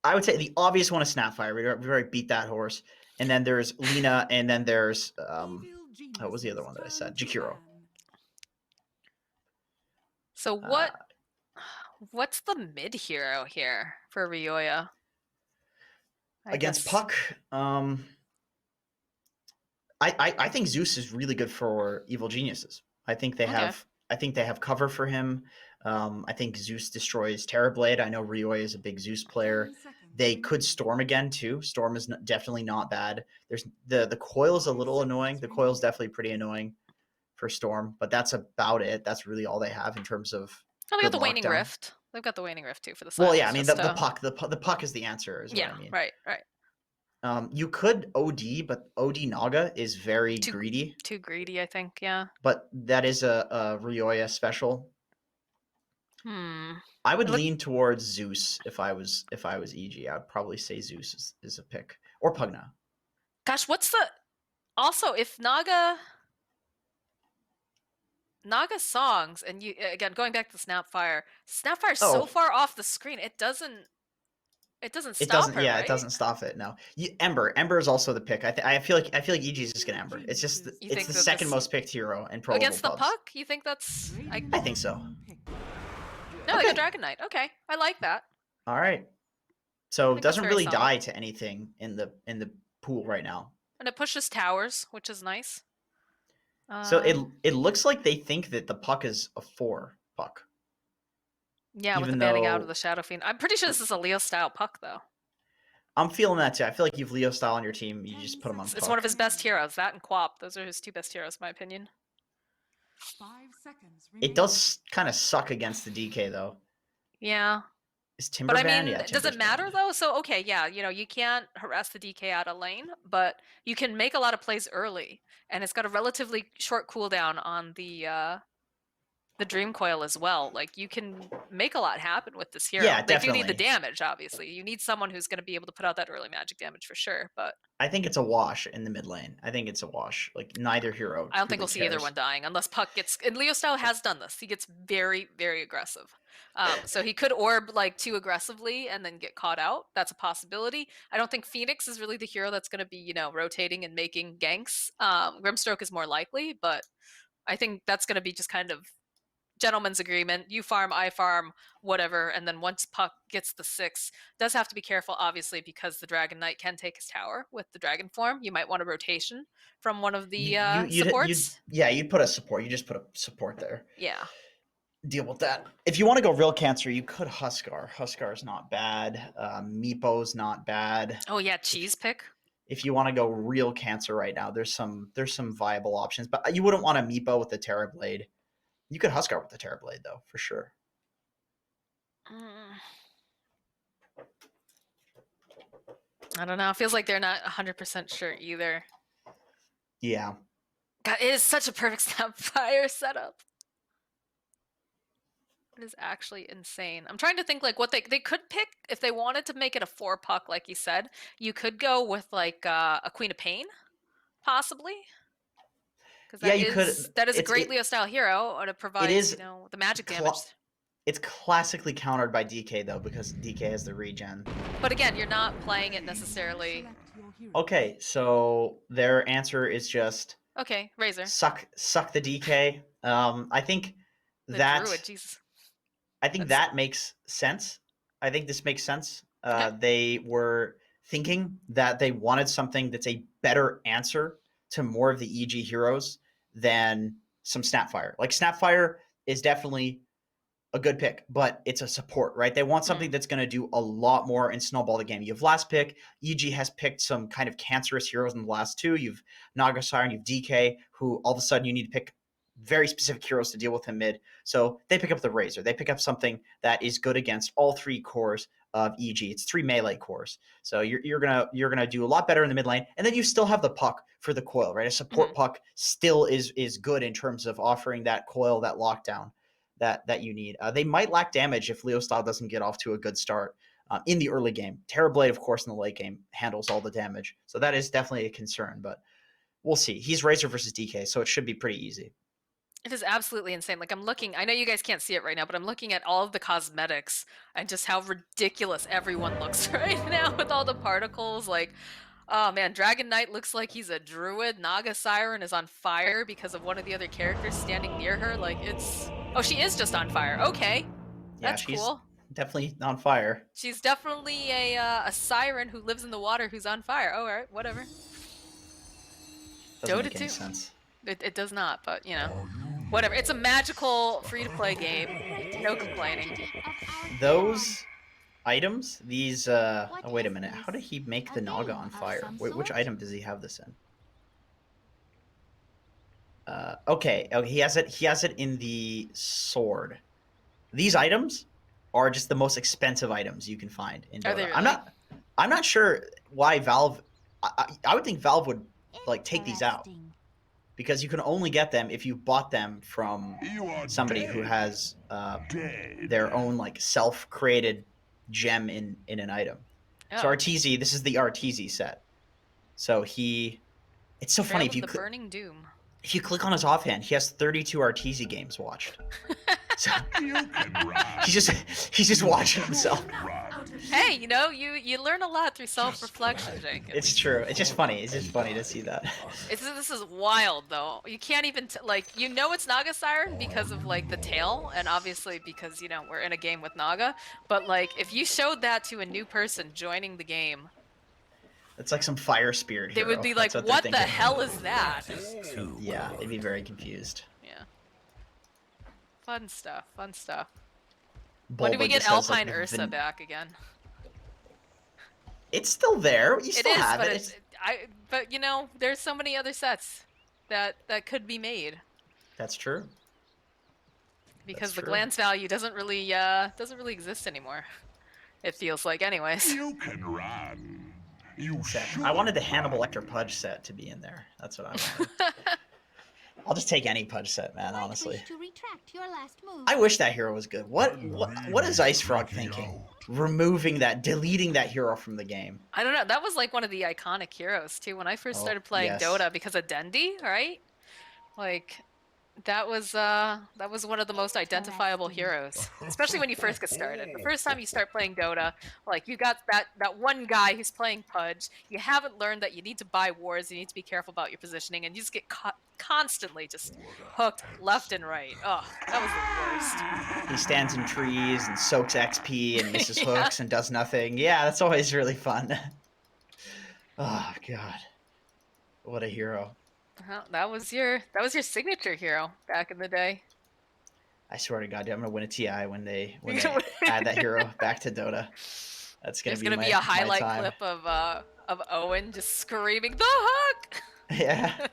I would say the obvious one is Snapfire. We already beat that horse. And then there's Lena, and then there's what was the other one that I said? Jakiro. So what's the mid hero here for Ryoya? I Against guess. Puck, I think Zeus is really good for Evil Geniuses. Okay. I think they have cover for him. I think Zeus destroys Terrorblade. I know Ryoya is a big Zeus player. They could Storm again too. Storm is definitely not bad. There's the coil is a little annoying. The coil is definitely pretty annoying for Storm, but that's about it. That's really all they have in terms of Oh, they got good the Waning lockdown. Rift. They've got the Waning Rift too for the Well, yeah, I silence. mean Just the puck is the answer, is what yeah, I mean. right, right. You could OD, but OD Naga is very Too greedy. too greedy, I think. Yeah. But that is a Ryoya special. Hmm. I would It look. lean towards Zeus if I was EG. I would probably say Zeus is a pick, or Pugna. Gosh, what's the also if Naga songs and you again going back to Snapfire's so Oh, far off the screen it doesn't it stop doesn't. her, Yeah, it right? doesn't stop it. No, Ember is also the pick. I feel like EG is just gonna Ember. It's just You it's think the that second this most picked hero in probable against the pubs. puck? You think that's I think so. no, like a Okay, Dragon Knight. Okay, I like that. all right. I So it think that's doesn't very really solid, die to anything in the pool right now. and it pushes towers, which is nice. So Um, it looks like they think that the puck is a 4 puck, yeah, with the even banning out of though the Shadow Fiend. I'm pretty sure this is a Leo style puck though. I'm feeling that too. I feel like you've Leo style on your team. You just put him on It's one of puck. his best heroes. That and Quap. Those are his two best heroes, in my opinion. 5 seconds It remaining. does kind of suck against the DK though. Yeah. Is But Timber I banned? mean, Yeah, does it Timber's matter banned. though? So okay, yeah, you can't harass the DK out of lane, but you can make a lot of plays early, and it's got a relatively short cooldown on the Dream Coil as well. Like you can make a lot happen with this Yeah, hero. They do need the definitely. damage, obviously. You need someone who's going to be able to put out that early magic damage for sure. But I think it's a wash in the mid lane. I think it's a wash. Like neither hero I don't think really we'll see either one cares. dying unless Puck gets. And Leo Style has done this. He gets very, very aggressive. So he could orb like too aggressively and then get caught out. That's a possibility. I don't think Phoenix is really the hero that's going to be rotating and making ganks. Grimstroke is more likely, but I think that's going to be just kind of gentleman's agreement. You farm, I farm, whatever. And then once Puck gets the 6, does have to be careful, obviously, because the Dragon Knight can take his tower with the dragon form. You might want a rotation from one of the You'd supports. yeah, you'd put a support. You just put a support there. Yeah. Deal with that. If you want to go real cancer, you could Huskar. Huskar's not bad. Meepo's not bad. Oh yeah, cheese pick. If you want to go real cancer right now, there's some viable options, but you wouldn't want a Meepo with the Terrorblade. You could Huskar with the Terrorblade though, for sure. Mm. I don't know. It feels like they're not 100% sure either. Yeah. God, it is such a perfect Snapfire setup. It is actually insane. I'm trying to think like what they could pick if they wanted to make it a 4 puck, like you said. You could go with like a Queen of Pain, possibly, because Yeah, that you is could. that is a great Leo style hero, and it It provides is the magic damage. cl- it's classically countered by DK though, because DK has the regen. But again, you're not playing it necessarily. Okay, so their answer is just Okay, Razor, suck the DK. the Druid, That Jesus, I think that's that makes sense. I think this makes sense. okay. They were thinking that they wanted something that's a better answer to more of the EG heroes than some Snapfire. Like Snapfire is definitely a good pick, but it's a support, right? They want something that's going to do a lot more and snowball the game. You have last pick. EG has picked some kind of cancerous heroes in the last two. You've Nagasire and you've DK, who all of a sudden you need to pick very specific heroes to deal with in mid. So they pick up the Razor. They pick up something that is good against all 3 cores of EG. It's 3 melee cores. So you're gonna do a lot better in the mid lane, and then you still have the puck for the coil, right? A support puck still is good in terms of offering that coil, that lockdown that you need. They might lack damage if Leo Style doesn't get off to a good start in the early game. Terrorblade, of course, in the late game handles all the damage, so that is definitely a concern. But we'll see. He's Razor versus DK, so it should be pretty easy. It is absolutely insane. Like I'm looking, I know you guys can't see it right now, but I'm looking at all of the cosmetics and just how ridiculous everyone looks right now with all the particles. Like, oh man, Dragon Knight looks like he's a druid. Naga Siren is on fire because of one of the other characters standing near her. Like it's, oh, she is just on fire. Okay, Yeah, that's she's cool. definitely on fire. She's definitely a siren who lives in the water who's on fire. Oh, all right, whatever. Doesn't Dota make any 2. sense. It does not, but you know, whatever. It's a magical free-to-play game. No complaining. Those items, these oh, wait a minute. How did he make the Naga on fire? Wait, which item does he have this in? Okay. Oh, he has it in the sword. These items are just the most expensive items you can find in Are they Dota. really? I'm not sure why Valve. I would think Valve would like take these out because you can only get them if you bought them from somebody who has their own like self-created gem in an item. So Oh, Arteezy, this is the Arteezy set. So it's so Trail funny of the Burning Doom. if you click on his offhand, he has 32 Arteezy games watched. So he's just watching himself. Hey, you know, you learn a lot through self-reflection, Jenkins. It's true. It's just funny. It's just funny to see that. This is wild though. You can't even like you know it's Naga Siren because of like the tail, and obviously because you know we're in a game with Naga. But like if you showed that to a new person joining the game, It's like some fire spirit they hero. would be like, That's "What they're the thinking. hell is that?" Yeah, they'd be very confused. Yeah. Fun stuff. Fun stuff. Bulba When do we get just has, Alpine like, Ursa back again? It's still there. You It still is, have but it. but you know, there's so many other sets that could be made That's true. because That's the true. glance value doesn't really exist anymore. It feels like, anyways. You can run. You I wanted the Hannibal Lecter Pudge set to be in there. That's what I wanted. I'll just take any Pudge set, man, honestly. To retract your last move. I wish that hero was good. What is Ice Frog thinking? Removing that, deleting that hero from the game. I don't know. That was like one of the iconic heroes too. When I first Oh, started playing yes. Dota because of Dendi, right? Like that was one of the most identifiable heroes, especially when you first get started. The first time you start playing Dota, like you got that one guy who's playing Pudge. You haven't learned that you need to buy wards, you need to be careful about your positioning, and you just get constantly just hooked left and right. Oh, that was the worst. He stands in trees and soaks XP and misses Yeah. hooks and does nothing. Yeah, that's always really fun. Oh god, what a hero! Well, that was your signature hero back in the day. I swear to God, dude, I'm gonna win a TI when they add that hero back to Dota. That's gonna There's be gonna my, be a highlight my time. clip of Owen just screaming the hook. Yeah,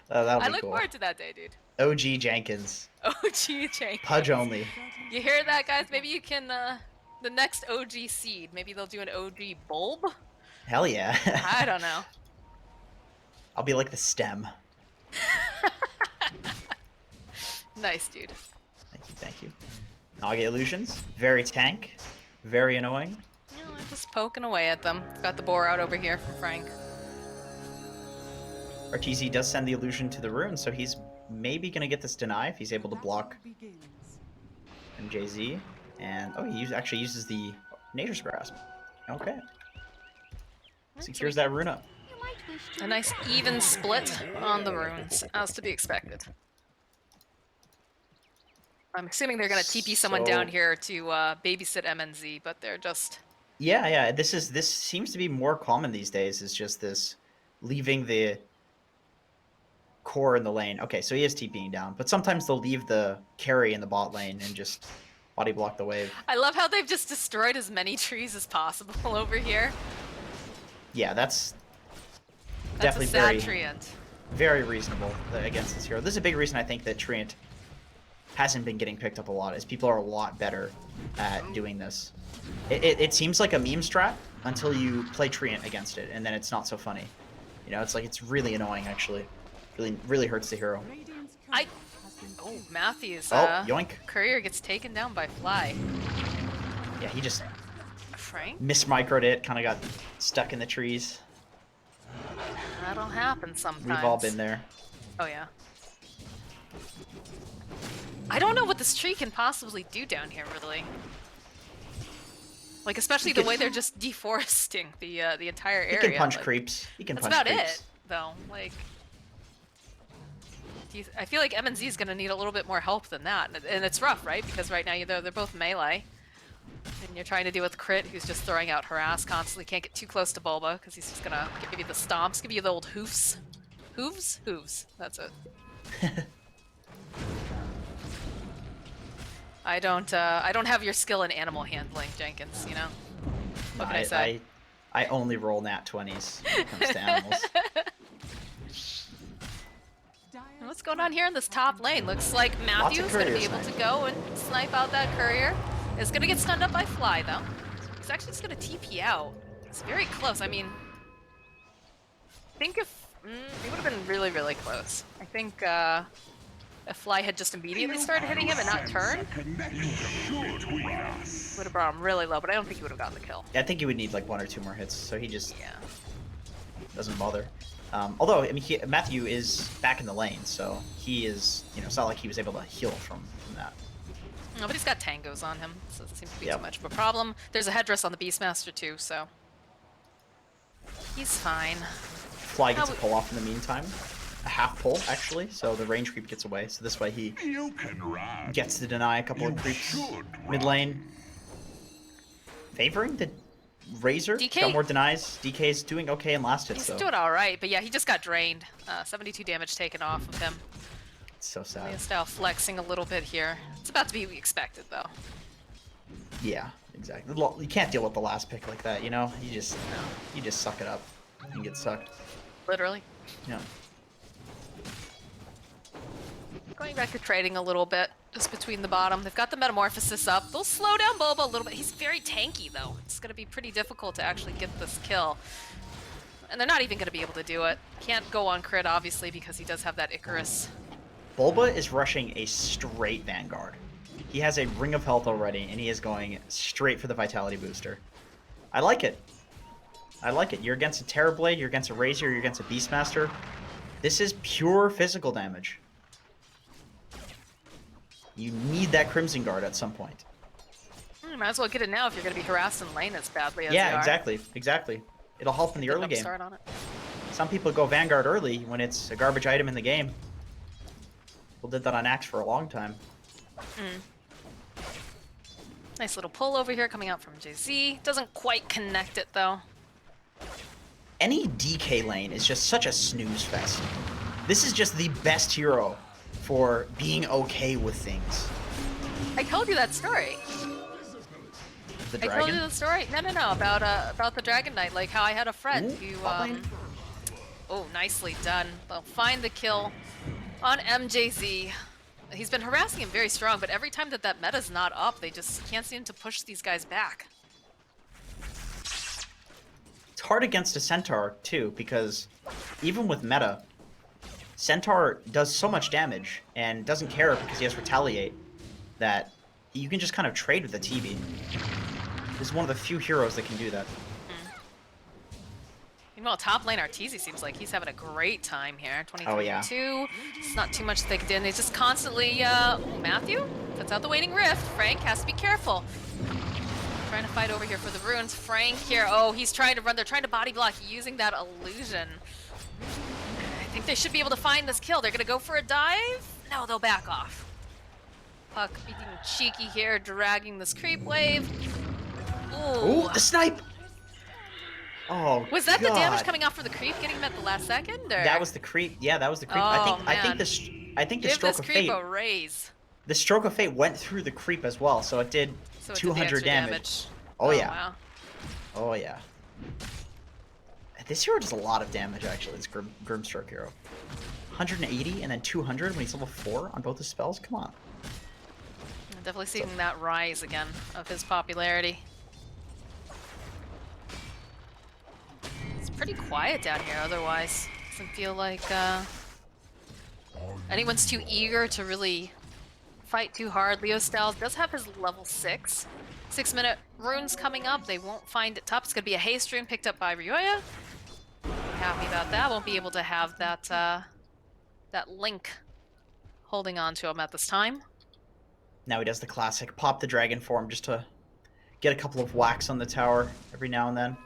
that'll be I look cool. forward to that day, dude. OG Jenkins, OG Jenkins. Pudge only. You hear that, guys? Maybe you can the next OG seed. Maybe they'll do an OG bulb. Hell yeah. I don't know. I'll be like the stem. Nice, dude. Thank you. Naga illusions, very tank, very annoying. You know, I'm just poking away at them. Got the boar out over here for Frank. Arteezy does send the illusion to the rune, so he's maybe gonna get this deny if he's able to block MJZ. And oh, he actually uses the Nature's Grasp. Okay. Secures that rune up. A nice even split on the runes, as to be expected. I'm assuming they're gonna TP someone down here to babysit MNZ, but they're just. Yeah. This seems to be more common these days. Is just this leaving the core in the lane. Okay, so he is TPing down, but sometimes they'll leave the carry in the bot lane and just body block the wave. I love how they've just destroyed as many trees as possible over here. Yeah, that's That's definitely a sad very, treant. very reasonable against this hero. This is a big reason I think that Treant hasn't been getting picked up a lot, is people are a lot better at doing this. It seems like a meme strat until you play Treant against it, and then it's not so funny. You know, it's like, it's really annoying, actually. Really hurts the hero. Oh, Matthews. Yoink. Courier gets taken down by Fly. Yeah, he just Frank? mismicroed it, kind of got stuck in the trees. That'll happen sometimes. We've all been there. Oh, yeah. I don't know what this tree can possibly do down here, really. Like, especially the way they're just deforesting the entire area. He can punch like, creeps. He can That's punch about creeps. it, though. Like, I feel like M&Z is going to need a little bit more help than that, and it's rough, right? Because right now they're both melee, and you're trying to deal with Crit, who's just throwing out harass constantly. Can't get too close to Bulba because he's just gonna give you the stomps, give you the old hoofs, hooves. That's it. I don't have your skill in animal handling, Jenkins. You know. What can I say? I only roll nat 20s when it comes to animals. What's going on here in this top lane? Looks like Matthew's going to be able to go and snipe out that courier. Is going to get stunned up by Fly, though. He's actually just going to TP out. It's very close. I mean, I think if... it would have been really, really close. I think if Fly had just immediately started hitting him and not turned, would have brought him really low, but I don't think he would have gotten the kill. Yeah, I think he would need like 1 or 2 more hits, so he just Yeah. doesn't bother. Although, I mean, Matthew is back in the lane, so he is, you know, it's not like he was able to heal from that. No, but he's got tangos on him, so it doesn't seem to be Yep. too much of a problem. There's a headdress on the Beastmaster too, so he's fine. Fly gets a pull off in the meantime. A half pull, actually, so the range creep gets away. So this way he You can run. gets to deny a couple of creeps. Mid lane. Favoring the Razor. DK. Got more denies. DK's doing okay in last hit, He's so doing all right, but yeah, he just got drained. 72 damage taken off of him. it's so sad. Leo Style flexing a little bit here. It's about to be expected, though. Yeah, exactly. You can't deal with the last pick like that, you know? You just suck it up and get sucked. Literally. Yeah. Going back to trading a little bit, just between the bottom. They've got the Metamorphosis up. They'll slow down Bulba a little bit. He's very tanky, though. It's going to be pretty difficult to actually get this kill. And they're not even going to be able to do it. Can't go on crit, obviously, because he does have that Icarus. Bulba is rushing a straight Vanguard. He has a Ring of Health already, and he is going straight for the Vitality Booster. I like it. I like it. You're against a Terrorblade, you're against a Razor, you're against a Beastmaster. This is pure physical damage. You need that Crimson Guard at some point. Might as well get it now if you're going to be harassed in lane as badly as you Yeah, are. Exactly. It'll help in the early game. Start on it. Some people go Vanguard early when it's a garbage item in the game. People did that on Axe for a long time. Nice little pull over here coming out from JZ. Doesn't quite connect it, though. Any DK lane is just such a snooze fest. This is just the best hero for being okay with things. I told you that story. The I told you the story. No, about the Dragon Knight. Like how I had a friend Ooh, who, bot lane. oh, nicely done. They'll find the kill on MJZ. He's been harassing him very strong, but every time that meta's not up, they just can't seem to push these guys back. It's hard against a Centaur, too, because even with meta, Centaur does so much damage and doesn't care because he has Retaliate that you can just kind of trade with the TB. This is one of the few heroes that can do that. Meanwhile, top lane Arteezy seems like he's having a great time here. 23-2. Oh, yeah. It's not too much thick in. He's just constantly, Matthew puts out the Waning Rift. Frank has to be careful. Trying to fight over here for the runes. Frank here, oh, he's trying to run. They're trying to body block using that illusion. I think they should be able to find this kill. They're going to go for a dive? No, they'll back off. Puck being cheeky here, dragging this creep wave. Ooh, the snipe! Oh, Was that God. the damage coming off for the creep getting him at the last second? Or? That was the creep. Yeah, that was the creep. Oh, I think man. the Give stroke this of creep fate. a raise. The stroke of fate went through the creep as well, so it did So it did the 200 extra damage. Oh yeah. Wow. Oh yeah. This hero does a lot of damage actually. This Grimstroke hero. 180 and then 200 when he's level 4 on both his spells. Come on. I'm definitely seeing that rise again of his popularity. It's pretty quiet down here otherwise. Doesn't feel like anyone's too eager to really fight too hard. Leo Styles does have his level 6. 6-minute runes coming up. They won't find it top. It's going to be a haste rune picked up by Ryoya. Happy about that. Won't be able to have that that link holding on to him at this time. Now he does the classic, pop the dragon form just to get a couple of whacks on the tower every now and then.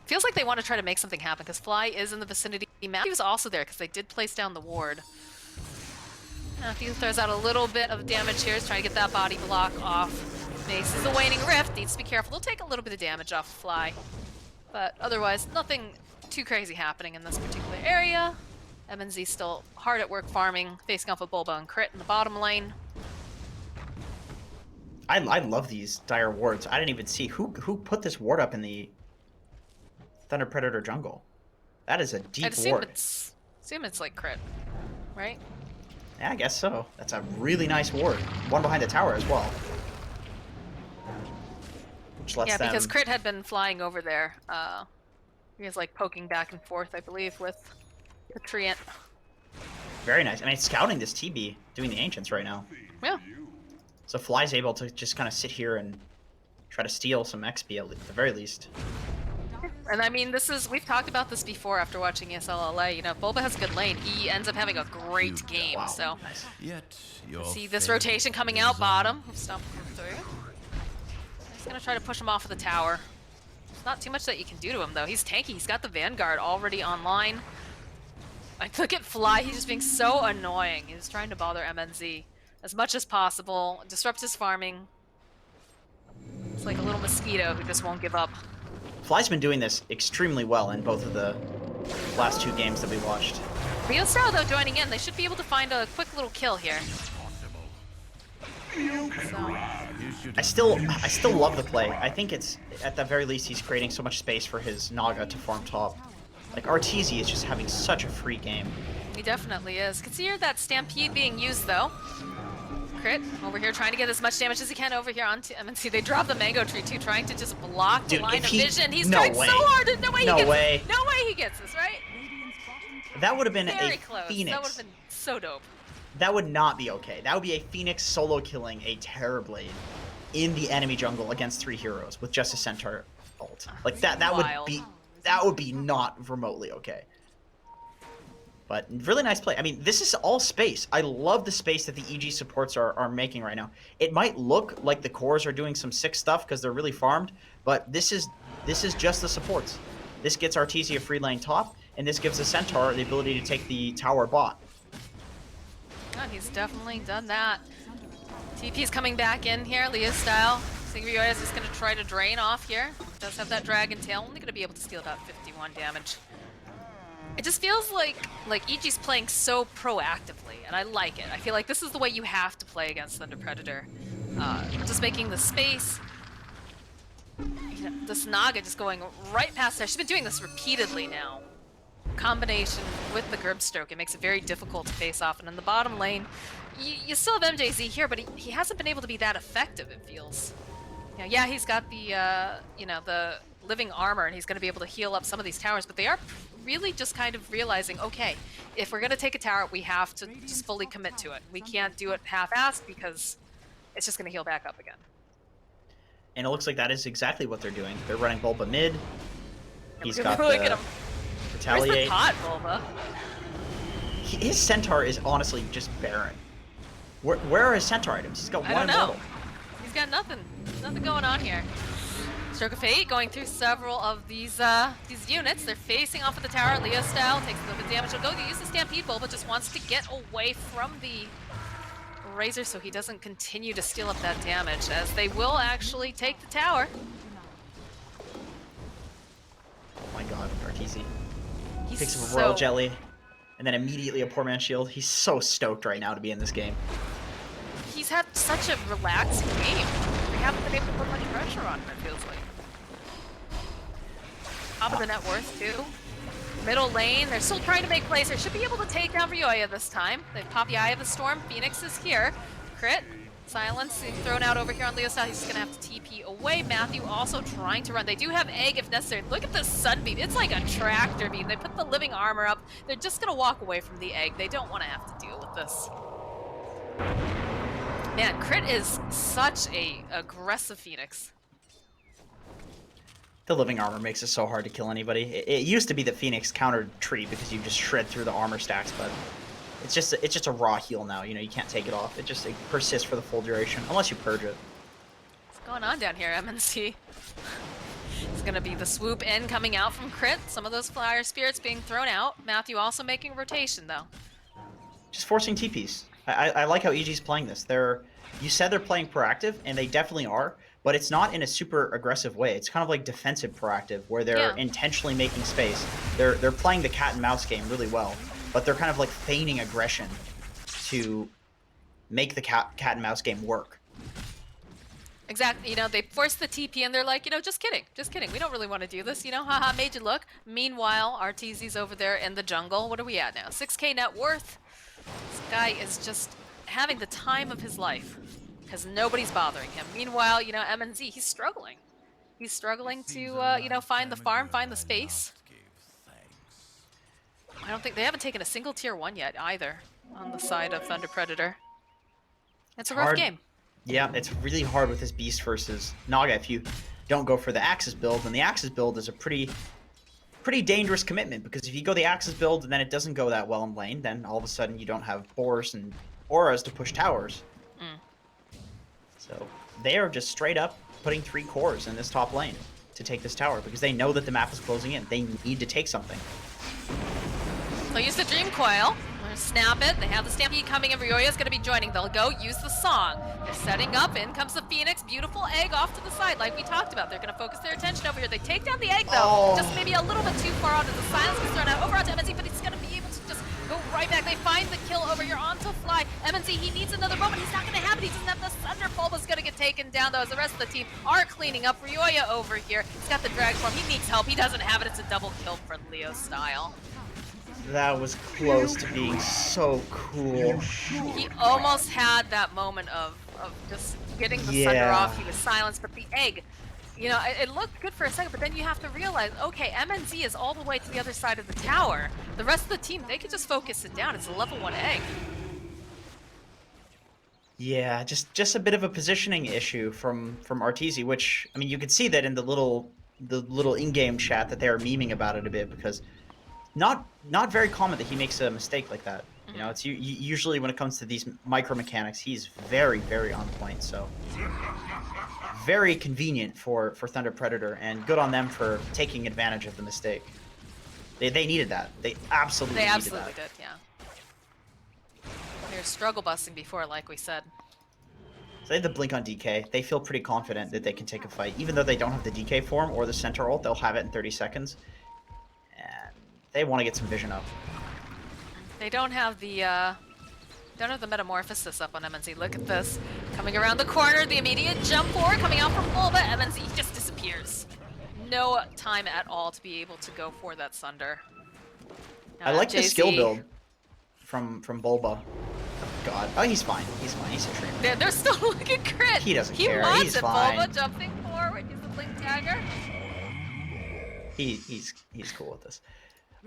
Feels like they want to try to make something happen because Fly is in the vicinity. Matthew was also there because they did place down the ward. Matthew throws out a little bit of damage here. He's trying to get that body block off. Mace is a waning rift. Needs to be careful. He'll take a little bit of damage off Fly. But otherwise, nothing too crazy happening in this particular area. MNZ still hard at work farming, facing off a Bulba and Crit in the bottom lane. I love these dire wards. I didn't even see who put this ward up in the Thunder Predator jungle. That is a deep ward. Assume it's like Crit, right? Yeah, I guess so. That's a really nice ward. One behind the tower as well. Which lets them... because Crit had been flying over there. He was like poking back and forth, I believe, with the Treant. Very nice. I mean, scouting this TB, doing the Ancients right now. Yeah. So Fly's able to just kind of sit here and try to steal some XP at the very least. And I mean, we've talked about this before after watching ESLLA. You know, Bulba has a good lane. He ends up having a great game. Wow, so, nice. see this rotation coming out bottom. Stop him through. He's gonna try to push him off of the tower. There's not too much that you can do to him though. He's tanky. He's got the Vanguard already online. Like, look at Fly. He's just being so annoying. He's trying to bother MNZ as much as possible, disrupt his farming. It's like a little mosquito who just won't give up. Fly's been doing this extremely well in both of the last 2 games that we watched. Rio Style, though, joining in. They should be able to find a quick little kill here. So. I still love the play. I think it's, at the very least, he's creating so much space for his Naga to farm top. Like, Arteezy is just having such a free game. He definitely is. Can see here that Stampede being used, though. Crit over here trying to get as much damage as he can over here onto MNC. They drop the mango tree too, trying to just block the line of vision. He's trying so hard. No way he gets this, right? That would have been Very a close. Phoenix. That would have been so dope. That would not be okay. That would be a Phoenix solo killing a Terrorblade in the enemy jungle against 3 heroes with just a Centaur ult. Like that would be not remotely okay. But really nice play. I mean, this is all space. I love the space that the EG supports are making right now. It might look like the cores are doing some sick stuff because they're really farmed, but this is just the supports. This gets Arteezy a free lane top, and this gives the Centaur the ability to take the tower bot. Oh, he's definitely done that. TP's coming back in here, Leo style. Singrio is just going to try to drain off here. Does have that Dragon Tail, only going to be able to steal about 51 damage. It just feels like EG's playing so proactively, and I like it. I feel like this is the way you have to play against Thunder Predator. Just making the space. You know, this Naga just going right past her. She's been doing this repeatedly now. Combination with the Grimstroke, it makes it very difficult to face off. And in the bottom lane, you still have MJZ here, but he hasn't been able to be that effective, it feels. You know, yeah, he's got the, you know, the living armor, and he's going to be able to heal up some of these towers, but they are really just kind of realizing, okay, if we're going to take a tower, we have to just fully commit to it. We can't do it half-assed because it's just going to heal back up again. And it looks like that is exactly what they're doing. They're running Bulba mid. He's got Look at him. Retaliate. Where's the pot, Bulba? His Centaur is honestly just barren. Where are his Centaur items? He's got one I don't know. immortal. He's got nothing. Nothing going on here. Stroke of Fate going through several of these units. They're facing off of the tower. Leo style takes a little bit of damage. He'll go to use the Stampede Bulba, just wants to get away from the Razor so he doesn't continue to steal up that damage, as they will actually take the tower. Oh my god, Arteezy. He's Picks up a Royal Jelly, and then immediately a Poor Man's Shield. He's so stoked right now to be in this game. He's had such a relaxed game. We haven't been able to put much pressure on him, it feels like. Top of the net worth, too. Middle lane, they're still trying to make plays. They should be able to take down Ryoya this time. They've popped the Eye of the Storm. Phoenix is here. Crit. Silence thrown out over here on Leo style. He's just going to have to TP away. Matthew also trying to run. They do have Egg if necessary. Look at the Sunbeam. It's like a tractor beam. They put the living armor up. They're just going to walk away from the Egg. They don't want to have to deal with this. Man, Crit is such a aggressive Phoenix. The living armor makes it so hard to kill anybody. It used to be the Phoenix countered tree because you just shred through the armor stacks, but it's just a raw heal now. You know, you can't take it off. It persists for the full duration unless you purge it. What's going on down here, MNC? It's gonna be the swoop in coming out from Crit. Some of those Flyer Spirits being thrown out. Matthew also making a rotation though. Just forcing TPs. I like how EG's playing this. You said they're playing proactive, and they definitely are, but it's not in a super aggressive way. It's kind of like defensive proactive, where they're intentionally making space. They're playing the cat and mouse game really well, but they're kind of like feigning aggression to make the cat and mouse game work. Exactly. You know, they force the TP and they're like, you know, just kidding. We don't really want to do this, you know, haha, made you look. Meanwhile, RTZ's over there in the jungle. What are we at now? 6k net worth. This guy is just having the time of his life because nobody's bothering him. Meanwhile, you know, MNZ, he's struggling. He's struggling to, you know, find the farm, find the space. I don't think they haven't taken a single tier 1 yet either on the side of Thunder Predator. It's a rough hard. game. Yeah, it's really hard with this Beast versus Naga if you don't go for the Axis build, and the Axis build is a pretty dangerous commitment, because if you go the Axis build and then it doesn't go that well in lane, then all of a sudden you don't have Boars and Auras to push towers. So they are just straight up putting 3 cores in this top lane to take this tower, because they know that the map is closing in. They need to take something. They'll use the Dream Coil. Snap it. They have the Stampede coming in. Ryoya's going to be joining. They'll go use the song. They're setting up. In comes the Phoenix. Beautiful egg off to the side, like we talked about. They're going to focus their attention over here. They take down the egg, though. Just maybe a little bit too far onto the silence gets thrown out. Over onto MNC, but he's going to be able to just go right back. They find the kill over here onto Fly. MNC, he needs another moment. He's not going to have it. He doesn't have the Thunder. Bulba's going to get taken down, though, as the rest of the team are cleaning up. Ryoya over here. He's got the drag form. He needs help. He doesn't have it. It's a double kill for Leo style. That was close to being so cool. He almost had that moment of just getting the Thunder off. He was silenced, but the egg, you know, it looked good for a second, but then you have to realize, okay, MNZ is all the way to the other side of the tower. The rest of the team, they could just focus it down. It's a level 1 egg. Yeah, just a bit of a positioning issue from RTZ, which, I mean, you could see that in the little in-game chat that they are memeing about it a bit, because not very common that he makes a mistake like that. You know, it's usually when it comes to these micro mechanics, he's very, very on point. So very convenient for Thunder Predator, and good on them for taking advantage of the mistake. They needed that. They absolutely needed that. Did, yeah. They were struggle busting before, like we said. So they had the blink on DK. They feel pretty confident that they can take a fight, even though they don't have the DK form or the center ult. They'll have it in 30 seconds. They want to get some vision up. They don't have the metamorphosis up on MNZ. Look at this. Coming around the corner, the immediate jump forward coming out from Bulba. MNZ just disappears. No time at all to be able to go for that Sunder. I like the skill build from Bulba. God. Oh, he's fine. He's fine. He's a trainer. They're still looking crit. He doesn't care. He wants He's it. fine. Bulba jumping forward. He's the blink tagger. He's cool with this.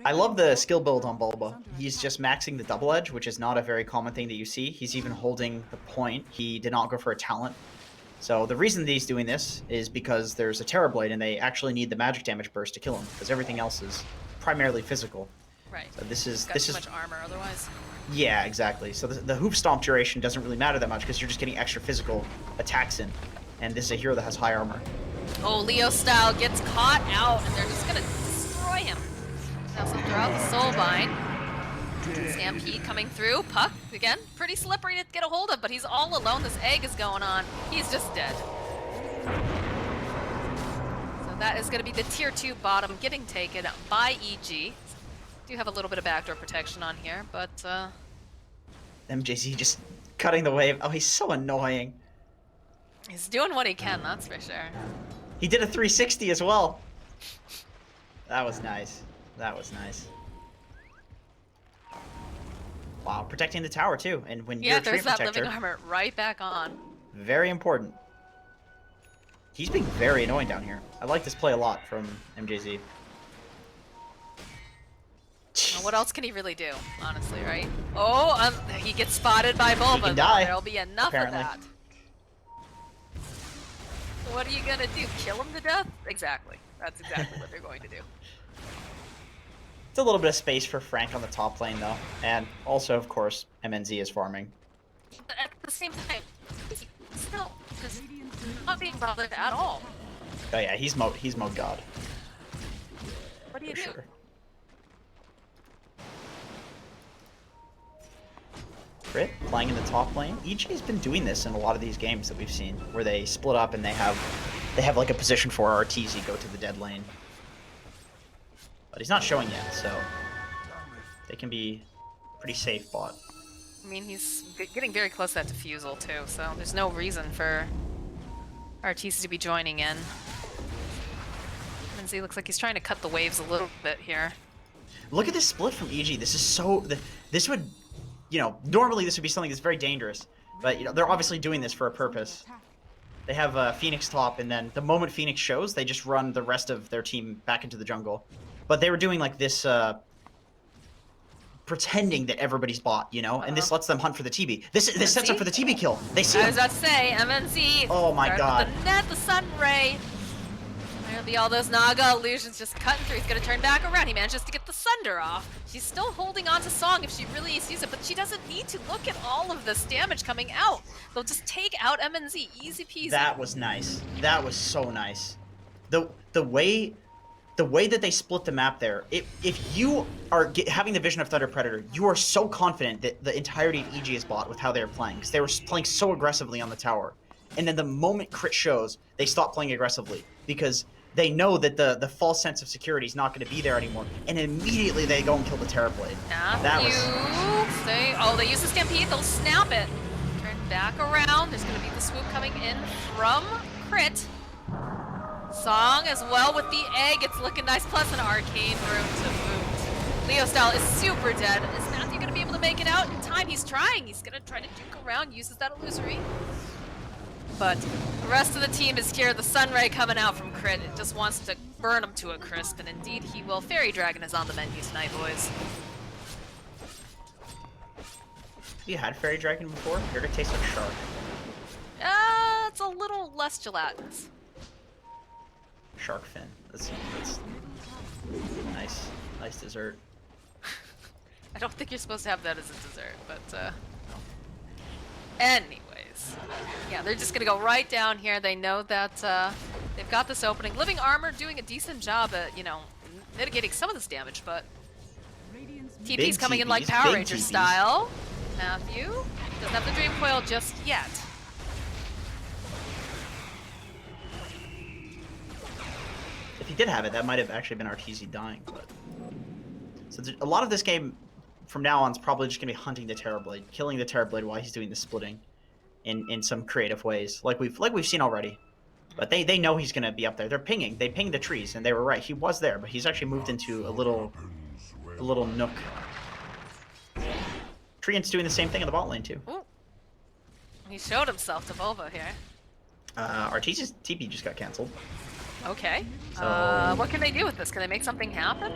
I love the skill build on Bulba. He's just maxing the double edge, which is not a very common thing that you see. He's even holding the point. He did not go for a talent. So the reason that he's doing this is because there's a Terror Blade, and they actually need the magic damage burst to kill him, because everything else is primarily physical. Right. So this is too much armor otherwise. Yeah, exactly. So the hoop stomp duration doesn't really matter that much, because you're just getting extra physical attacks in, and this is a hero that has high armor. Oh, Leo style gets caught out, and they're just gonna destroy him. Now some throw out the soul bind. Stampede coming through. Puck again, pretty slippery to get a hold of, but he's all alone. This egg is going on. He's just dead. So that is going to be the tier 2 bottom getting taken by EG. Do have a little bit of backdoor protection on here, but MJZ just cutting the wave. Oh, he's so annoying. he's doing what he can, that's for sure. He did a 360 as well. That was nice. That was nice. Wow, protecting the tower too. And when you're a tree there's that protector, living armor right back on. very important. He's being very annoying down here. I like this play a lot from MJZ. Well, what else can he really do, honestly, right? Oh, he gets spotted by Bulba. He can die, There'll be enough apparently. of that. So what are you gonna do? Kill him to death? Exactly. That's exactly what they're going to do. It's a little bit of space for Frank on the top lane, though. And also, of course, MNZ is farming. But at the same time, still, just not being bothered at all. Oh yeah, he's mode god. What do you For do? sure. Crit playing in the top lane. EG's been doing this in a lot of these games that we've seen, where they split up and they have like a position for Arteezy go to the dead lane. But he's not showing yet, so they can be pretty safe bot. I mean, he's getting very close to that defusal too, so there's no reason for Arteezy to be joining in. And he looks like he's trying to cut the waves a little bit here. Look at this split from EG. This is so. This would, you know, normally this would be something that's very dangerous, but you know they're obviously doing this for a purpose. They have Phoenix top, and then the moment Phoenix shows, they just run the rest of their team back into the jungle. But they were doing like this, pretending that everybody's bot, you know, and this lets them hunt for the TB. This sets up for the TB kill. They see I was him. about to say, MNC. Oh my started god. with the net, the sun ray. There'll be all those Naga illusions just cutting through. He's gonna turn back around. He manages to get the Sunder off. She's still holding on to Song if she really sees it, but she doesn't need to. Look at all of this damage coming out. They'll just take out MNZ. Easy peasy. That was nice. That was so nice. The way that they split the map there, if you are having the vision of Thunder Predator, you are so confident that the entirety of EG is bought with how they were playing, because they were playing so aggressively on the tower. And then the moment crit shows, they stop playing aggressively, because they know that the false sense of security is not going to be there anymore, and immediately they go and kill the Terrorblade. That was... They use the Stampede, they'll snap it. Turn back around, there's going to be the swoop coming in from Crit. Song as well with the egg. It's looking nice, plus an arcane room to boot. Leo Style is super dead. Is Matthew going to be able to make it out in time? He's trying. He's going to try to duke around, uses that illusory. But the rest of the team is here. The Sunray coming out from Crit. It just wants to burn him to a crisp, and indeed he will. Fairy Dragon is on the menu tonight, boys. Have you had Fairy Dragon before? Here to taste like shark. It's a little less gelatinous. Shark fin. That's nice. Nice dessert. I don't think you're supposed to have that as a dessert, but anyways. Yeah, they're just gonna go right down here. They know that they've got this opening. Living Armor doing a decent job at, you know, mitigating some of this damage, but TP's coming in like Power Ranger style. Matthew doesn't have the Dream Coil just yet. If he did have it, that might have actually been Arteezy dying. But so a lot of this game from now on is probably just gonna be hunting the Terrorblade, killing the Terrorblade while he's doing the splitting, in some creative ways, like we've seen already. But they know he's gonna be up there. They're pinging. They pinged the trees, and they were right. He was there, but he's actually moved into a little nook. Treant's doing the same thing in the bot lane too. Ooh. He showed himself to Volvo here. Arteezy's TP just got canceled. Okay. So, what can they do with this? Can they make something happen?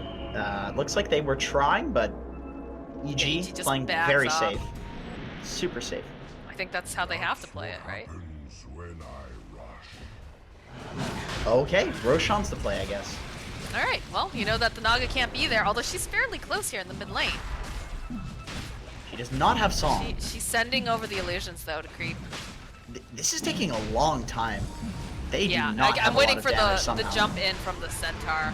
Looks like they were trying, but EG Yeah, EG just playing backs very off. safe. Super safe. I think that's how they have to play it, right? Okay, Roshan's the play, I guess. Alright, well, you know that the Naga can't be there, although she's fairly close here in the mid lane. She does not have song. She's sending over the illusions, though, to creep. This is taking a long time. They do Yeah, not have I'm a waiting lot for of damage the somehow. jump in from the Centaur.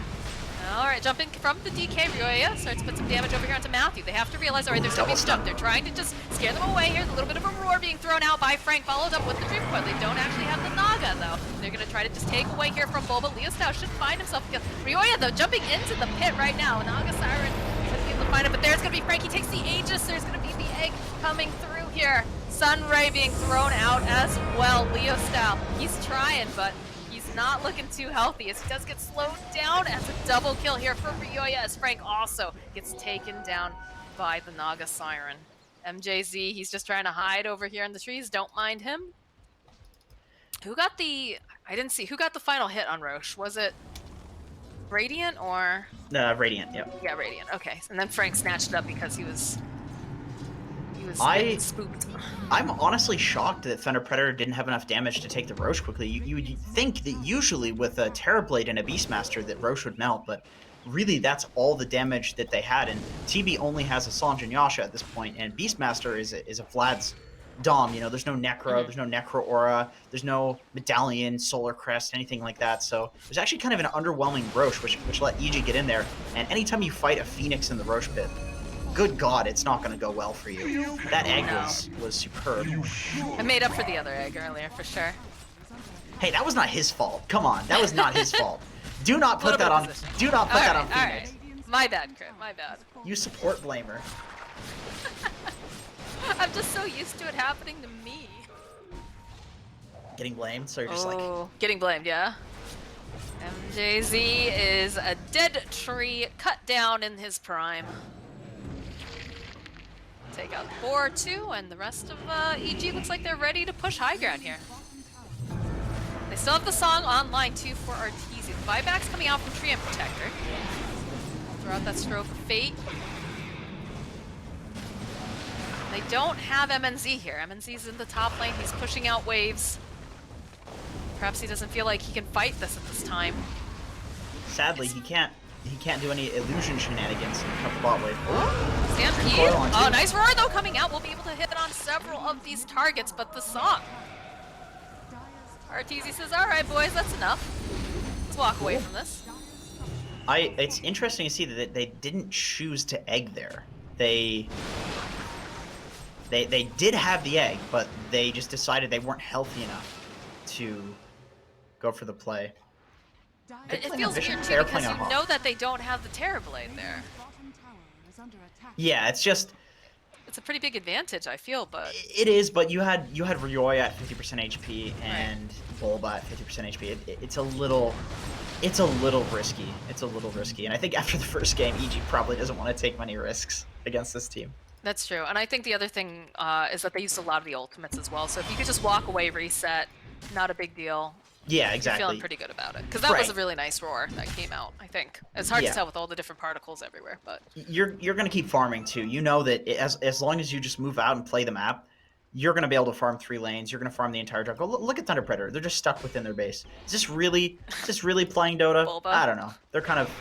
Alright, jump in from the DK. Ryoya starts to put some damage over here onto Matthew. They have to realize, alright, there's gonna be Double stun. stuff. They're trying to just scare them away here. A little bit of a roar being thrown out by Frank, followed up with the Dream Coil. They don't actually have the Naga, though. They're gonna try to just take away here from Bulba. Leo Stao should find himself a kill. Ryoya, though, jumping into the pit right now. Naga Siren should be able to find it, but there's gonna be Frank. He takes the Aegis. There's gonna be the egg coming through here. Sunray being thrown out as well. Leo Style, he's trying, but he's not looking too healthy as he does get slowed down as a double kill here for Ryoya as Frank also gets taken down by the Naga Siren. MJZ, he's just trying to hide over here in the trees. Don't mind him. Who got the... I didn't see. Who got the final hit on Roche? Was it Radiant or... Radiant, yep. Yeah, Radiant. Okay. And then Frank snatched it up because he was getting spooked. I'm honestly shocked that Thunder Predator didn't have enough damage to take the Roche quickly. You would think that usually with a Terrorblade and a Beastmaster that Roche would melt, but really that's all the damage that they had. And TB only has a Sange and Yasha at this point, and Beastmaster is a Vlad's Dom. You know, there's no Necro, there's no Necro Aura, there's no Medallion, Solar Crest, anything like that. So it was actually kind of an underwhelming Roche, which let EG get in there. And anytime you fight a Phoenix in the Roche pit, good God, it's not going to go well for you. That egg was superb. I made up for the other egg earlier, for sure. Hey, that was not his fault. Come on, that was not his fault. Do not put that on. Do not put that on Phoenix. Right. My bad, Crit. My bad. You support blamer. I'm just so used to it happening to me. Getting blamed, so you're just like... Getting blamed, yeah. MJZ is a dead tree cut down in his prime. Take out 4-2, and the rest of EG looks like they're ready to push high ground here. They still have the song online too for Arteezy. The buyback's coming out from Treant Protector. Throw out that Stroke of Fate. They don't have MNZ here. MNZ's in the top lane. He's pushing out waves. Perhaps he doesn't feel like he can fight this at this time. Sadly, he can't do any illusion shenanigans and cut the bot wave. Stampede. Oh, nice roar though coming out. We'll be able to hit on several of these targets, but the song. Arteezy says, all right, boys, that's enough. Let's walk away from this. It's interesting to see that they didn't choose to egg there. They did have the egg, but they just decided they weren't healthy enough to go for the play. It feels weird too because you know that they don't have the Terrorblade there. Yeah, it's just... It's a pretty big advantage, I feel, but... It is, but you had Ryoya at 50% HP and Bulba at 50% HP. It's a little risky. It's a little risky. And I think after the first game, EG probably doesn't want to take many risks against this team. That's true. And I think the other thing is that they used a lot of the ultimates as well. So if you could just walk away, reset, not a big deal. Yeah, exactly. You're feeling pretty good about it. Because that was a really nice roar that came out, I think. It's hard to tell with all the different particles everywhere, but... You're going to keep farming, too. You know that as long as you just move out and play the map, you're going to be able to farm 3 lanes. You're going to farm the entire jungle. Look at Thunder Predator. They're just stuck within their base. Is this really playing Dota? Bulba. I don't know. They're kind of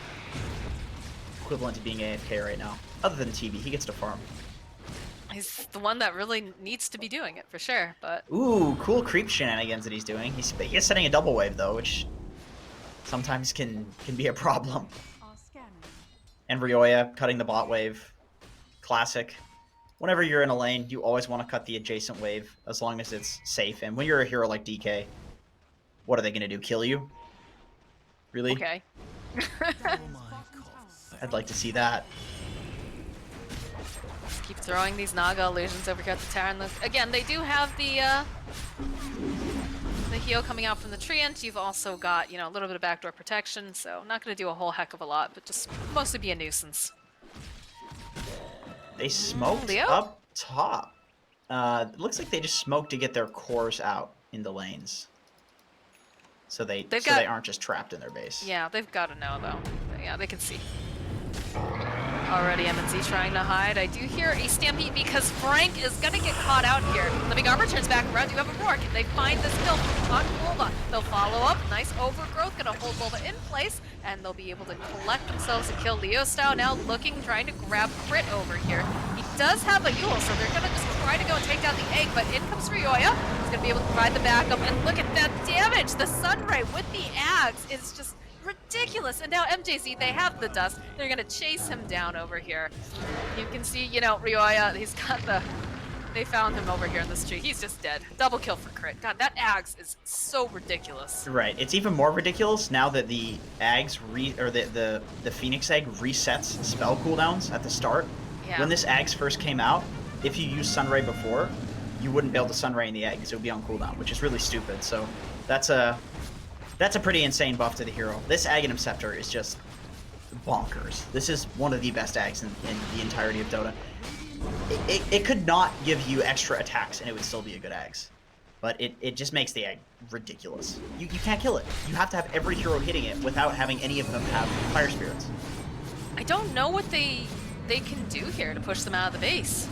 equivalent to being AFK right now. Other than TB, he gets to farm. He's the one that really needs to be doing it, for sure, but... Ooh, cool creep shenanigans that he's doing. He's setting a double wave, though, which sometimes can be a problem. And Ryoya cutting the bot wave. Classic. Whenever you're in a lane, you always want to cut the adjacent wave, as long as it's safe. And when you're a hero like DK, what are they going to do, kill you? Really? Okay. I'd like to see that. Keep throwing these Naga illusions over here at the tower. And again, they do have the heal coming out from the Treant. You've also got, you know, a little bit of backdoor protection, so not going to do a whole heck of a lot, but just mostly be a nuisance. They smoked up top. It looks like they just smoked to get their cores out in the lanes. So they aren't just trapped in their base. Yeah, they've got to know, though. Yeah, they can see. Already MNZ trying to hide. I do hear a stampede because Frank is gonna get caught out here. Living Armor turns back around. You have a roar. Can they find this kill on Bulba? They'll follow up. Nice overgrowth. Gonna hold Bulba in place, and they'll be able to collect themselves and kill Leo style. Now trying to grab Crit over here. He does have a Yule, so they're gonna just try to go and take down the egg, but in comes Ryoya. He's gonna be able to provide the backup, and look at that damage! The Sunray with the Ags is just ridiculous. And now MJZ, they have the dust. They're gonna chase him down over here. You can see, you know, Ryoya, he's got the... They found him over here in this tree. He's just dead. Double kill for Crit. God, that Ags is so ridiculous. Right. It's even more ridiculous now that the Ags the Phoenix Egg resets spell cooldowns at the start. Yeah. When this Ags first came out, if you used Sunray before, you wouldn't be able to Sunray in the egg because it would be on cooldown, which is really stupid. So that's a pretty insane buff to the hero. This Aghanim Scepter is just bonkers. This is one of the best Ags in the entirety of Dota. It could not give you extra attacks and it would still be a good Ags. But it just makes the egg ridiculous. You can't kill it. You have to have every hero hitting it without having any of them have Fire Spirits. I don't know what they can do here to push them out of the base.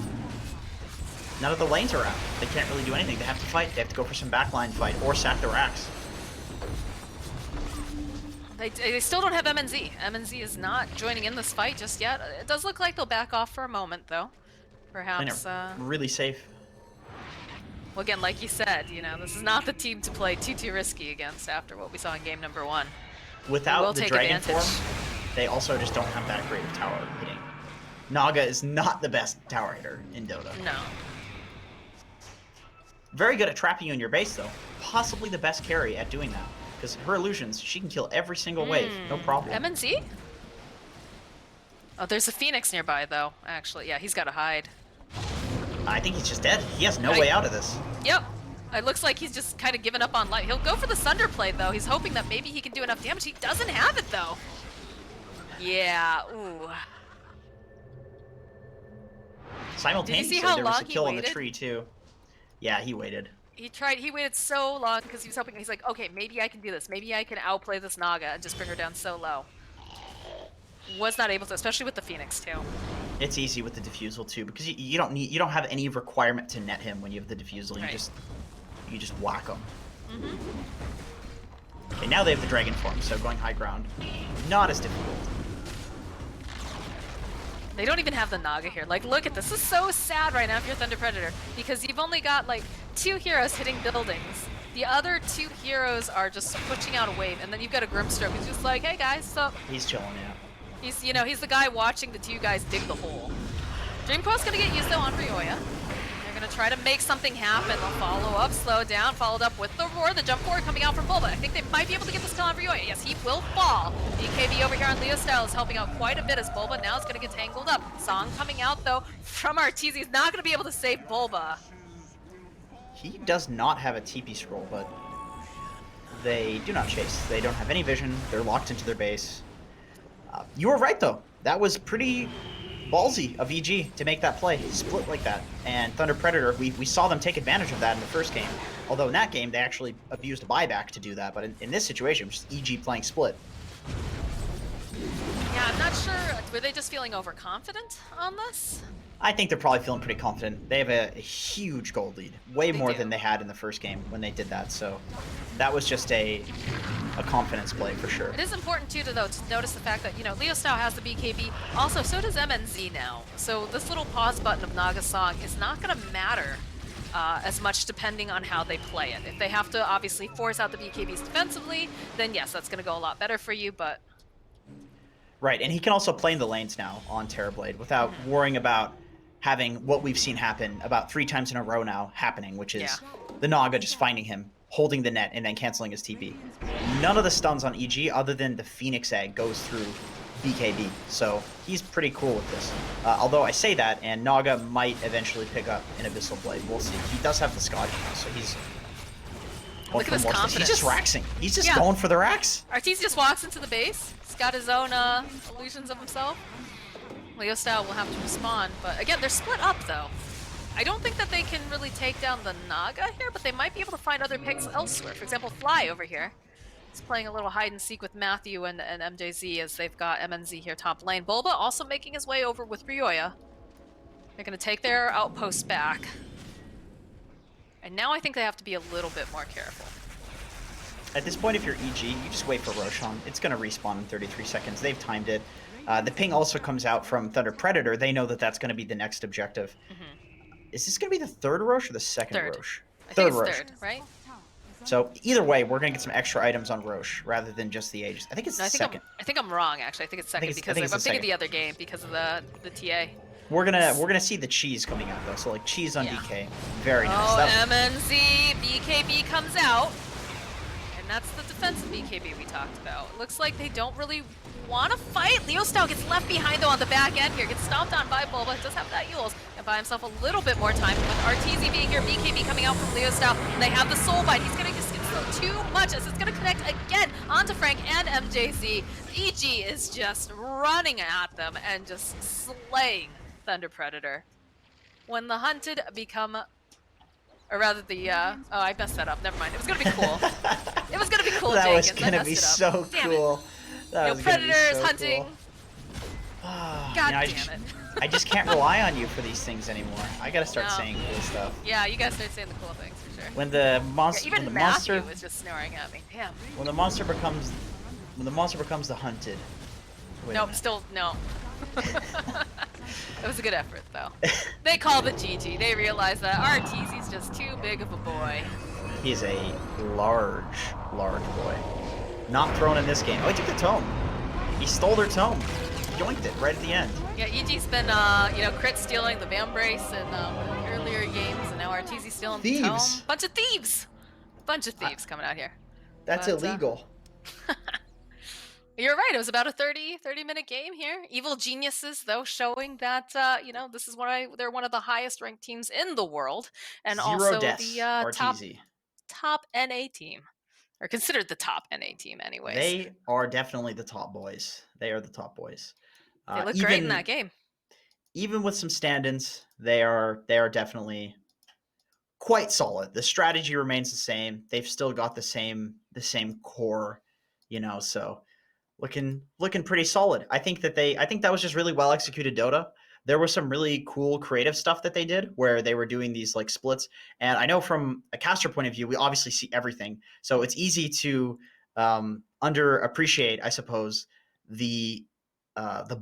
None of the lanes are out. They can't really do anything. They have to fight. They have to go for some backline fight or sack the racks. They still don't have MNZ. MNZ is not joining in this fight just yet. It does look like they'll back off for a moment, though. Playing Perhaps. it really safe. Well, again, like you said, this is not the team to play too risky against after what we saw in game number 1. Without the take dragon advantage. form, they also just don't have that great of tower hitting. Naga is not the best tower hitter in Dota. No. Very good at trapping you in your base, though. Possibly the best carry at doing that. Because her illusions, she can kill every single wave, no problem. MNZ? Oh, there's a Phoenix nearby, though, actually. Yeah, he's got to hide. I think he's just dead. He has no way out of this. Yep. It looks like he's just kind of given up on life. He'll go for the Sunder Blade, though. He's hoping that maybe he can do enough damage. He doesn't have it, though. Yeah, ooh. Simultaneously, how there was a long he kill on the waited? Tree, too. Yeah, he waited. He waited so long because he was hoping, he's like, okay, maybe I can do this. Maybe I can outplay this Naga and just bring her down so low. Was not able to, especially with the Phoenix, too. It's easy with the diffusal, too, because you don't have any requirement to net him when you have the diffusal. Right. You just whack him. Okay, now they have the dragon form, so going high ground, not as difficult. They don't even have the Naga here. Like, look at this. This is so sad right now if you're Thunder Predator, because you've only got, like, 2 heroes hitting buildings. The other 2 heroes are just pushing out a wave, and then you've got a Grimstroke who's just like, hey guys, so He's chilling, yeah. he's the guy watching the 2 guys dig the hole. Dreamcore's gonna get used though on Ryoya. They're gonna try to make something happen. They'll follow up, slow down, followed up with the roar, the jump forward coming out from Bulba. I think they might be able to get this kill on Ryoya. Yes, he will fall. BKB over here on Leo Style is helping out quite a bit as Bulba now is gonna get tangled up. Song coming out though from Arteezy. He's not gonna be able to save Bulba. He does not have a TP scroll, but they do not chase. They don't have any vision. They're locked into their base. You were right, though. That was pretty ballsy of EG to make that play, split like that. And Thunder Predator, we saw them take advantage of that in the first game. Although in that game, they actually abused a buyback to do that. But in this situation, it was just EG playing split. Yeah, I'm not sure. Were they just feeling overconfident on this? I think they're probably feeling pretty confident. They have a huge gold lead, way They more do. than they had in the first game when they did that. So that was just a confidence play for sure. It is important too to notice the fact that Leo Style has the BKB. Also, so does MNZ now. So this little pause button of Naga Song is not going to matter as much depending on how they play it. If they have to obviously force out the BKBs defensively, then yes, that's going to go a lot better for you. But Right, and he can also play in the lanes now on Terrorblade without worrying about having what we've seen happen about 3 times in a row now happening, which is the Naga just finding him, holding the net, and then canceling his TP. None of the stuns on EG, other than the Phoenix Egg, goes through BKB, so he's pretty cool with this. Although I say that, and Naga might eventually pick up an Abyssal Blade. We'll see. He does have the Scotch now, so he's... Look at his confidence. He's just raxing. He's just going for the racks. Arteezy just walks into the base. He's got his own illusions of himself. Leo Style will have to respond, but again, they're split up though. I don't think that they can really take down the Naga here, but they might be able to find other picks elsewhere. For example, Fly over here. He's playing a little hide and seek with Matthew and MJZ as they've got MNZ here top lane. Bulba also making his way over with Ryoya. They're going to take their outpost back. And now I think they have to be a little bit more careful. At this point, if you're EG, you just wait for Roshan. It's going to respawn in 33 seconds. They've timed it. The ping also comes out from Thunder Predator. They know that that's going to be the next objective. Is this going to be the third Roche or the second Third. Roche? I think it's Roche. third, right? So either way, we're going to get some extra items on Roche rather than just the Aegis. I think it's No, the second. I think I'm wrong actually. I think it's second it's- I because think it's I'm the thinking second. the other game because of the TA. We're gonna see the cheese coming out though. So like cheese on Yeah. DK, very nice. Oh, That- MNZ BKB comes out, and that's the defensive BKB we talked about. It looks like they don't really want to fight. Leo Style gets left behind though on the back end here, gets stomped on by Bulba, does have that Yules, and buy himself a little bit more time. With Arteezy being here, BKB coming out from Leo Style, and they have the Soul Bite. He's gonna just get too much as it's gonna connect again onto Frank and MJZ. EG is just running at them and just slaying Thunder Predator. When the hunted become, or rather the, oh, I messed that up. Never mind. It was gonna be cool. It was gonna be cool, that Jenkins. was gonna I be messed it up. so Damn it. cool. That was gonna be Predators so hunting. Cool. God I damn just, it. I just can't rely on you for these things anymore. I gotta start No. saying cool stuff. Yeah, you guys start saying the cool things for sure. When the monster, Yeah, even when the Matthew monster, was just snoring at me. Damn. when the monster becomes when the monster becomes the hunted. Wait a Nope, minute. still no. It was a good effort though. They called it GG. They realized that Arteezy's just too big of a boy. He's a large boy. Not thrown in this game. Oh, he took the tome. He stole their tome. Yoinked it right at the end. Yeah, EG's been crit stealing the Vambrace in earlier games, and now Arteezy's stealing the Thieves. tome. Bunch of thieves coming out here. That's But, illegal. You're right. It was about a 30-minute game here. Evil Geniuses, though, showing that this is they're one of the highest ranked teams in the world, and 0 also deaths, the Arteezy. top NA team, or considered the top NA team, anyways. They are definitely the top boys. They are the top boys. They look great in that game. Even with some stand-ins, they are definitely quite solid. The strategy remains the same. They've still got the same core, so looking pretty solid. I think that was just really well executed Dota. There was some really cool creative stuff that they did where they were doing these like splits. And I know from a caster point of view, we obviously see everything. So it's easy to underappreciate, I suppose, the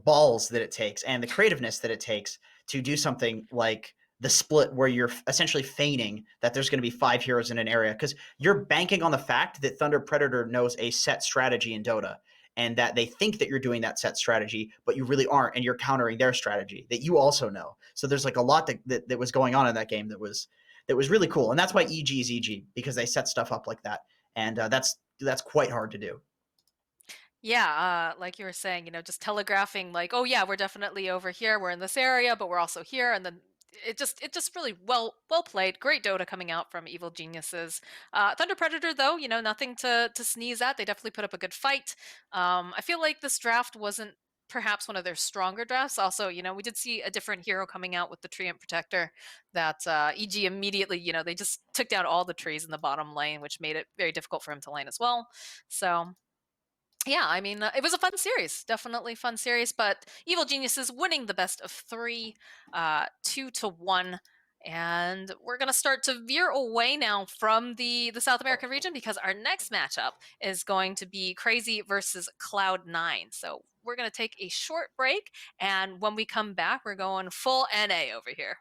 balls that it takes and the creativeness that it takes to do something like the split where you're essentially feigning that there's going to be 5 heroes in an area because you're banking on the fact that Thunder Predator knows a set strategy in Dota and that they think that you're doing that set strategy, but you really aren't, and you're countering their strategy that you also know. So there's like a lot that was going on in that game that was really cool, and that's why EG is EG, because they set stuff up like that, and that's quite hard to do. Yeah, like you were saying, just telegraphing like, oh yeah, we're definitely over here, we're in this area, but we're also here, and then it just really well played. Great Dota coming out from Evil Geniuses. Thunder Predator, though, nothing to sneeze at. They definitely put up a good fight. I feel like this draft wasn't perhaps one of their stronger drafts. Also, we did see a different hero coming out with the Treant Protector that EG immediately, they just took down all the trees in the bottom lane, which made it very difficult for him to lane as well. So yeah, I mean, it was a fun series, definitely fun series. But Evil Geniuses winning the best of 3, 2-1, and we're gonna start to veer away now from the South American region because our next matchup is going to be Crazy versus Cloud9. So we're gonna take a short break, and when we come back, we're going full NA over here.